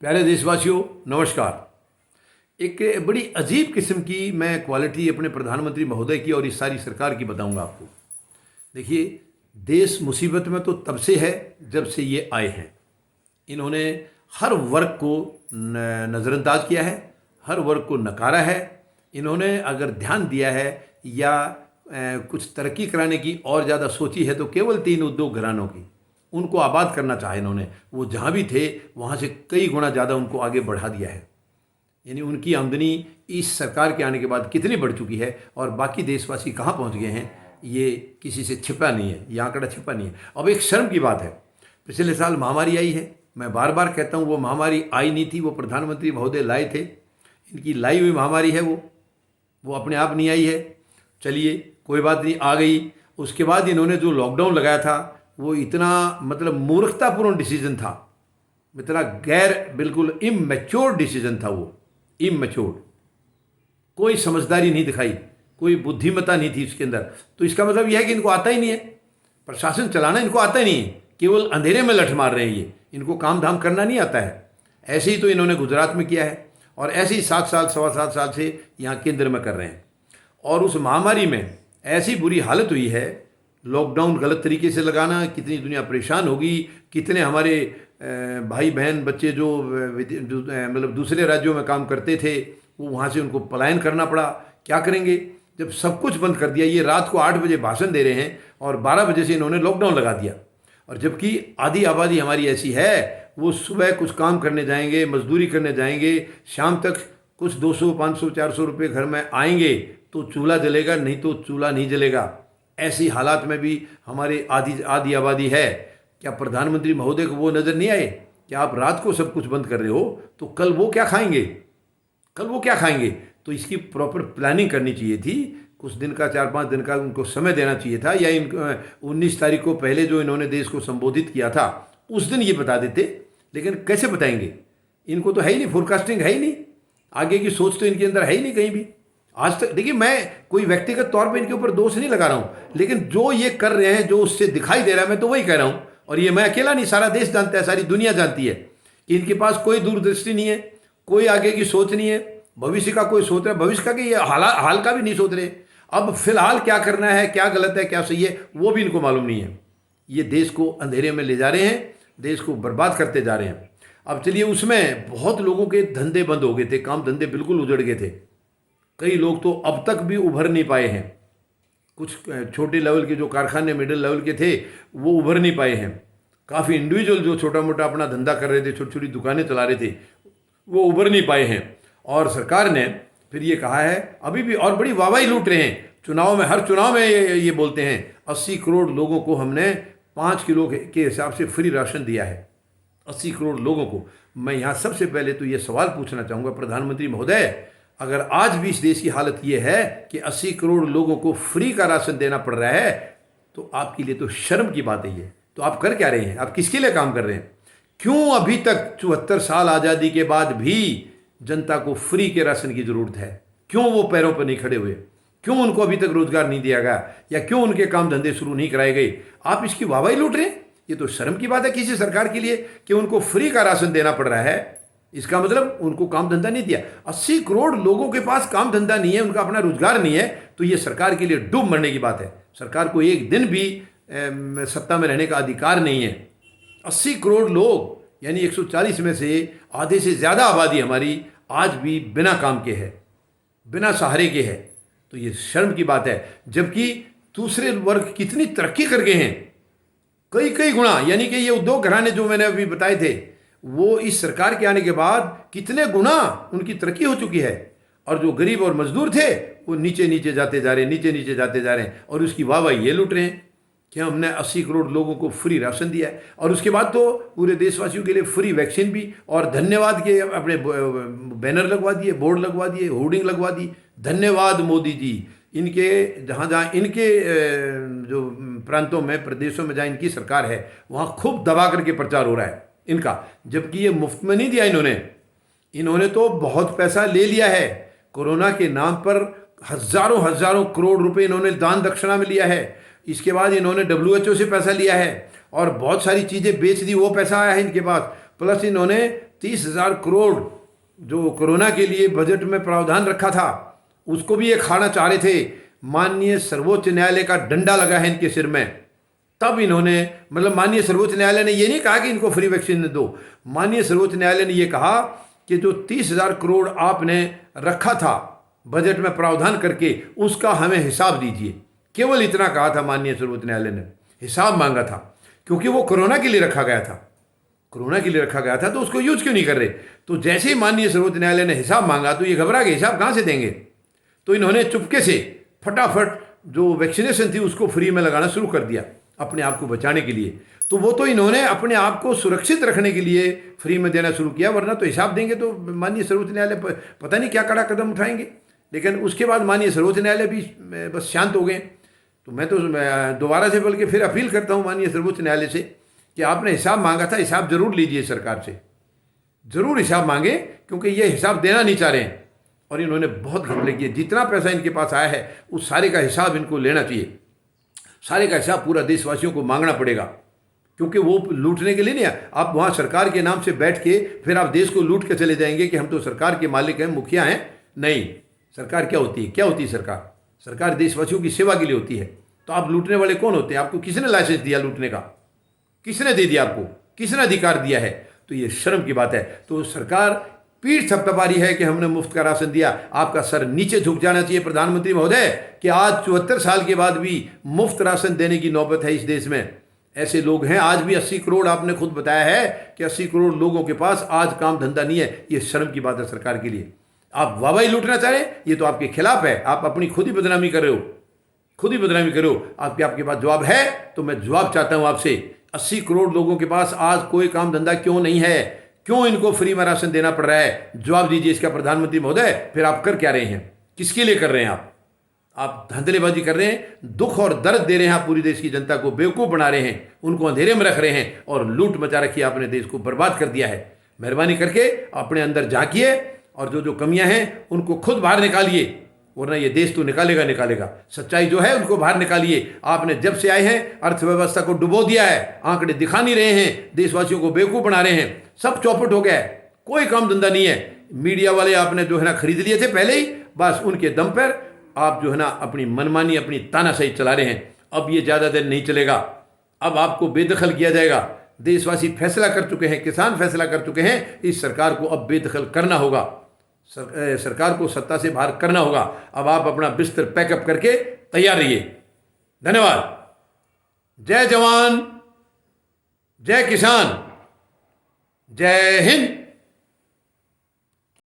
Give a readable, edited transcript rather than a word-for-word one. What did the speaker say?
प्यारे देशवासियों, नमस्कार। एक बड़ी अजीब किस्म की मैं क्वालिटी अपने प्रधानमंत्री महोदय की और इस सारी सरकार की बताऊंगा आपको। देखिए, देश मुसीबत में तो तब से है जब से ये आए हैं। इन्होंने हर वर्ग को नज़रअंदाज किया है, हर वर्ग को नकारा है। इन्होंने अगर ध्यान दिया है या कुछ तरक्की कराने की और ज़्यादा सोची है तो केवल 3 उद्योग घरानों की, उनको आबाद करना चाहे इन्होंने। वो जहाँ भी थे वहाँ से कई गुना ज़्यादा उनको आगे बढ़ा दिया है। यानी उनकी आमदनी इस सरकार के आने के बाद कितनी बढ़ चुकी है और बाकी देशवासी कहाँ पहुँच गए हैं, ये किसी से छिपा नहीं है, ये आंकड़ा छिपा नहीं है। अब एक शर्म की बात है, पिछले साल महामारी आई है। मैं बार बार कहता हूँ वो महामारी आई नहीं थी, वो प्रधानमंत्री महोदय लाए थे। इनकी लाई हुई महामारी है, वो अपने आप नहीं आई है। चलिए कोई बात नहीं, आ गई। उसके बाद इन्होंने जो लॉकडाउन लगाया था वो इतना मतलब मूर्खतापूर्ण डिसीजन था, इतना बिल्कुल इमैच्योर डिसीजन था। वो इमैच्योर, कोई समझदारी नहीं दिखाई, कोई बुद्धिमत्ता नहीं थी इसके अंदर। तो इसका मतलब यह है कि इनको आता ही नहीं है, प्रशासन चलाना इनको आता ही नहीं है, केवल अंधेरे में लठ मार रहे हैं ये। इनको काम धाम करना नहीं आता है। ऐसे ही तो इन्होंने गुजरात में किया है और ऐसे ही 7 साल 7.25 साल से यहाँ केंद्र में कर रहे हैं। और उस महामारी में ऐसी बुरी हालत हुई है, लॉकडाउन गलत तरीके से लगाना, कितनी दुनिया परेशान होगी। कितने हमारे भाई बहन बच्चे जो मतलब दूसरे राज्यों में काम करते थे, वो वहाँ से उनको पलायन करना पड़ा। क्या करेंगे जब सब कुछ बंद कर दिया। ये रात को 8 बजे भाषण दे रहे हैं और 12 बजे से इन्होंने लॉकडाउन लगा दिया। और जबकि आधी आबादी हमारी ऐसी है, वो सुबह कुछ काम करने जाएंगे, मजदूरी करने जाएंगे, शाम तक कुछ 200 500 400 रुपये घर में आएंगे तो चूल्हा जलेगा, नहीं तो चूल्हा नहीं जलेगा। ऐसी हालात में भी हमारे आधी आबादी है। क्या प्रधानमंत्री महोदय को वो नज़र नहीं आए कि आप रात को सब कुछ बंद कर रहे हो तो कल वो क्या खाएंगे, कल वो क्या खाएंगे? तो इसकी प्रॉपर प्लानिंग करनी चाहिए थी। कुछ दिन का, 4-5 दिन का उनको समय देना चाहिए था। या इन 19 तारीख को पहले जो इन्होंने देश को संबोधित किया था उस दिन ये बता देते। लेकिन कैसे बताएंगे? इनको तो है ही नहीं, फोरकास्टिंग है ही नहीं, आगे की सोच तो इनके अंदर है ही नहीं कहीं भी आज तक। देखिए, मैं कोई व्यक्तिगत तौर पे इनके ऊपर दोष नहीं लगा रहा हूँ, लेकिन जो ये कर रहे हैं, जो उससे दिखाई दे रहा है, मैं तो वही कह रहा हूँ। और ये मैं अकेला नहीं, सारा देश जानता है, सारी दुनिया जानती है कि इनके पास कोई दूरदृष्टि नहीं है, कोई आगे की सोच नहीं है, भविष्य का कोई सोच रहा है, भविष्य का कि ये हाल का भी नहीं सोच रहे। अब फिलहाल क्या करना है, क्या गलत है, क्या सही है, वो भी इनको मालूम नहीं है। ये देश को अंधेरे में ले जा रहे हैं, देश को बर्बाद करते जा रहे हैं। अब चलिए, उसमें बहुत लोगों के धंधे बंद हो गए थे, काम धंधे बिल्कुल उजड़ गए थे। कई लोग तो अब तक भी उभर नहीं पाए हैं। कुछ छोटे लेवल के जो कारखाने मिडिल लेवल के थे वो उभर नहीं पाए हैं। काफ़ी इंडिविजुअल जो छोटा मोटा अपना धंधा कर रहे थे, छोटी छोटी दुकानें चला रहे थे, वो उभर नहीं पाए हैं। और सरकार ने फिर ये कहा है अभी भी, और बड़ी वाहवाही लूट रहे हैं चुनाव में। हर चुनाव में ये बोलते हैं 80 करोड़ लोगों को हमने 5 किलो के हिसाब से फ्री राशन दिया है। 80 करोड़ लोगों को। मैं यहाँ सबसे पहले तो ये सवाल पूछना चाहूँगा, प्रधानमंत्री महोदय, अगर आज भी इस देश की हालत ये है कि 80 करोड़ लोगों को फ्री का राशन देना पड़ रहा है, तो आपके लिए तो शर्म की बात है ये। तो आप कर क्या रहे हैं? आप किसके लिए काम कर रहे हैं? क्यों अभी तक 74 साल आज़ादी के बाद भी जनता को फ्री के राशन की ज़रूरत है? क्यों वो पैरों पर नहीं खड़े हुए? क्यों उनको अभी तक रोजगार नहीं दिया गया, या क्यों उनके काम धंधे शुरू नहीं कराए गए? आप इसकी वाहवाही लूट रहे हैं। ये तो शर्म की बात है किसी सरकार के लिए कि उनको फ्री का राशन देना पड़ रहा है। इसका मतलब उनको काम धंधा नहीं दिया। 80 करोड़ लोगों के पास काम धंधा नहीं है, उनका अपना रोजगार नहीं है, तो ये सरकार के लिए डूब मरने की बात है। सरकार को एक दिन भी सत्ता में रहने का अधिकार नहीं है। 80 करोड़ लोग, यानी 140 में से आधे से ज़्यादा आबादी हमारी आज भी बिना काम के है, बिना सहारे के है। तो ये शर्म की बात है। जबकि दूसरे वर्ग कितनी तरक्की कर गए हैं, कई कई गुना। यानी कि ये उद्योग घराने जो मैंने अभी बताए थे, वो इस सरकार के आने के बाद कितने गुना उनकी तरक्की हो चुकी है। और जो गरीब और मजदूर थे वो नीचे नीचे जाते जा रहे हैं, नीचे नीचे जाते जा रहे हैं। और उसकी वाहवाही ये लूट रहे हैं कि हमने 80 करोड़ लोगों को फ्री राशन दिया है। और उसके बाद तो पूरे देशवासियों के लिए फ्री वैक्सीन भी, और धन्यवाद के अपने बैनर लगवा दिए, बोर्ड लगवा दिए, होर्डिंग लगवा दी, धन्यवाद मोदी जी। इनके जहाँ जहाँ इनके जो प्रांतों में, प्रदेशों में जहाँ इनकी सरकार है, वहाँ खूब दबा करके प्रचार हो रहा है इनका। जबकि ये मुफ्त में नहीं दिया इन्होंने तो बहुत पैसा ले लिया है। कोरोना के नाम पर हजारों हजारों करोड़ रुपए इन्होंने दान दक्षिणा में लिया है। इसके बाद इन्होंने WHO से पैसा लिया है और बहुत सारी चीज़ें बेच दी, वो पैसा आया है इनके पास। प्लस इन्होंने 30,000 करोड़ जो कोरोना के लिए बजट में प्रावधान रखा था उसको भी ये खाना चाह रहे थे। माननीय सर्वोच्च न्यायालय का डंडा लगा है इनके सिर में। तब इन्होंने, मतलब माननीय सर्वोच्च न्यायालय ने ये नहीं कहा कि इनको फ्री वैक्सीन दो, माननीय सर्वोच्च न्यायालय ने ये कहा कि जो 30,000 करोड़ आपने रखा था बजट में प्रावधान करके उसका हमें हिसाब दीजिए। केवल इतना कहा था माननीय सर्वोच्च न्यायालय ने, हिसाब मांगा था, क्योंकि वो कोरोना के लिए रखा गया था। कोरोना के लिए रखा गया था तो उसको यूज क्यों नहीं कर रहे। तो जैसे ही माननीय सर्वोच्च न्यायालय ने हिसाब मांगा तो ये घबरा गए, हिसाब कहाँ से देंगे। तो इन्होंने चुपके से फटाफट जो वैक्सीनेशन थी उसको फ्री में लगाना शुरू कर दिया अपने आप को बचाने के लिए। तो वो तो इन्होंने अपने आप को सुरक्षित रखने के लिए फ्री में देना शुरू किया, वरना तो हिसाब देंगे तो माननीय सर्वोच्च न्यायालय पता नहीं क्या कड़ा कदम उठाएंगे। लेकिन उसके बाद माननीय सर्वोच्च न्यायालय भी बस शांत हो गए। तो मैं तो दोबारा से बल्कि फिर अपील करता हूँ माननीय सर्वोच्च न्यायालय से कि आपने हिसाब मांगा था, हिसाब जरूर लीजिए सरकार से, जरूर हिसाब मांगे, क्योंकि ये हिसाब देना नहीं चाह रहे हैं और इन्होंने बहुत घपले किए। जितना पैसा इनके पास आया है उस सारे का हिसाब इनको लेना चाहिए, सारे का हिसाब पूरा देशवासियों को मांगना पड़ेगा, क्योंकि वो लूटने के लिए नहीं है। आप वहाँ सरकार के नाम से बैठ के फिर आप देश को लूट के चले जाएंगे कि हम तो सरकार के मालिक हैं, मुखिया हैं। नहीं, सरकार क्या होती है, क्या होती है सरकार? सरकार देशवासियों की सेवा के लिए होती है। तो आप लूटने वाले कौन होते हैं? आपको किसने लाइसेंस दिया लूटने का? किसने दे दिया आपको? किसने अधिकार दिया है? तो ये शर्म की बात है। तो सरकार पीठ थपथपा रही है कि हमने मुफ्त का राशन दिया। आपका सर नीचे झुक जाना चाहिए प्रधानमंत्री महोदय कि आज 74 साल के बाद भी मुफ्त राशन देने की नौबत है इस देश में। ऐसे लोग हैं आज भी 80 करोड़, आपने खुद बताया है कि 80 करोड़ लोगों के पास आज काम धंधा नहीं है। ये शर्म की बात है सरकार के लिए। आप वाहवाही लूटना चाह रहे हैं, ये तो आपके खिलाफ है। आप अपनी खुद ही बदनामी कर रहे हो, खुद ही बदनामी कर रहे हो। आपके पास जवाब है तो मैं जवाब चाहता हूं आपसे। 80 करोड़ लोगों के पास आज कोई काम धंधा क्यों नहीं है? क्यों इनको फ्री में राशन देना पड़ रहा है? जवाब दीजिए इसका प्रधानमंत्री महोदय। फिर आप कर क्या रहे हैं? किसके लिए कर रहे हैं आप धांधलेबाजी कर रहे हैं, दुख और दर्द दे रहे हैं। आप पूरी देश की जनता को बेवकूफ़ बना रहे हैं, उनको अंधेरे में रख रहे हैं और लूट मचा रखी है। आपने देश को बर्बाद कर दिया है। मेहरबानी करके अपने अंदर झांकिए और जो कमियां हैं उनको खुद बाहर निकालिए, वरना ये देश तो निकालेगा। सच्चाई जो है उनको बाहर निकालिए। आपने जब से आए हैं अर्थव्यवस्था को डुबो दिया है, आंकड़े दिखा नहीं रहे हैं, देशवासियों को बेवकूफ़ बना रहे हैं। सब चौपट हो गया है, कोई काम धंधा नहीं है। मीडिया वाले आपने खरीद लिए थे पहले ही, बस उनके दम पर आप अपनी मनमानी, अपनी तानाशाही चला रहे हैं। अब ये ज़्यादा देर नहीं चलेगा, अब आपको बेदखल किया जाएगा। देशवासी फैसला कर चुके हैं, किसान फैसला कर चुके हैं, इस सरकार को अब बेदखल करना होगा। सरकार को सत्ता से बाहर करना होगा। अब आप अपना बिस्तर पैकअप करके तैयार रहिए। धन्यवाद। जय जवान, जय किसान, जय हिंद।